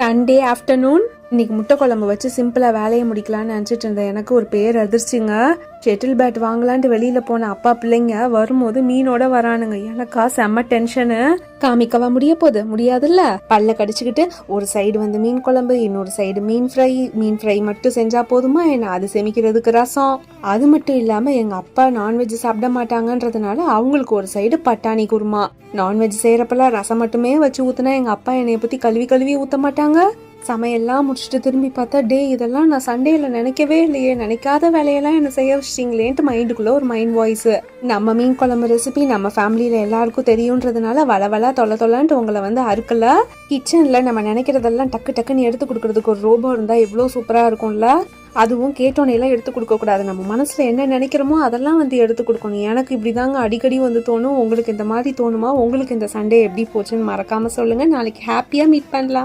Sunday afternoon இன்னைக்கு முட்டை குழம்பு வச்சு சிம்பிளா வேலையை முடிக்கலாம்னு நினைச்சிட்டு இருந்தேன். எனக்கு ஒரு பேர் அதிர்ச்சிங்க. ஷெட்டில் பேட் வாங்கலான்ட்டு வெளியில போன அப்பா பிள்ளைங்க வரும்போது மீனோட வரானுங்க. எனக்கா செம்ம டென்ஷனு. காமிக்கவா முடியாதுல்ல. பல்ல கடிச்சுக்கிட்டு ஒரு சைடு வந்து மீன் குழம்பு, இன்னொரு சைடு மீன் ஃப்ரை மட்டும் செஞ்சா போதுமா என்ன? அது செமிக்கிறதுக்கு ரசம். அது மட்டும் இல்லாம எங்க அப்பா நான்வெஜ் சாப்பிட மாட்டாங்கன்றதுனால அவங்களுக்கு ஒரு சைடு பட்டாணி குருமா. நான்வெஜ் செய்யறப்பெல்லாம் ரசம் மட்டுமே வச்சு ஊத்துனா எங்க அப்பா என்னைய பத்தி கழுவி ஊத்த மாட்டாங்க. சமையெல்லாம் முடிச்சுட்டு திரும்பி பார்த்தா, டே இதெல்லாம் நான் சண்டேல நினைக்கவே இல்லையே, நினைக்காத வேலையெல்லாம் என்ன செய்ய வச்சிட்டீங்களேன்ட்டு மைண்டுக்குள்ள ஒரு மைண்ட் வாய்ஸ். நம்ம மீன் குழம்பு ரெசிபி நம்ம ஃபேமிலியில எல்லாருக்கும் தெரியுன்றதுனால வளவலா தொல்லன்ட்டு உங்களை வந்து அறுக்கல. கிச்சன்ல நம்ம நினைக்கிறதெல்லாம் டக்குன்னு எடுத்து கொடுக்கறதுக்கு ஒரு ரோபோ இருந்தா எவ்வளவு சூப்பரா இருக்கும்ல. அதுவும் கேட்டோன்னே எல்லாம் எடுத்து கொடுக்க கூடாது. நம்ம மனசுல என்ன நினைக்கிறோமோ அதெல்லாம் வந்து எடுத்து கொடுக்கணும். எனக்கு இப்படிதாங்க அடிக்கடி வந்து தோணும். உங்களுக்கு இந்த மாதிரி தோணுமா? உங்களுக்கு இந்த சண்டே எப்படி போச்சுன்னு மறக்காம சொல்லுங்க. நாளைக்கு ஹாப்பியா மீட் பண்ணலாம்.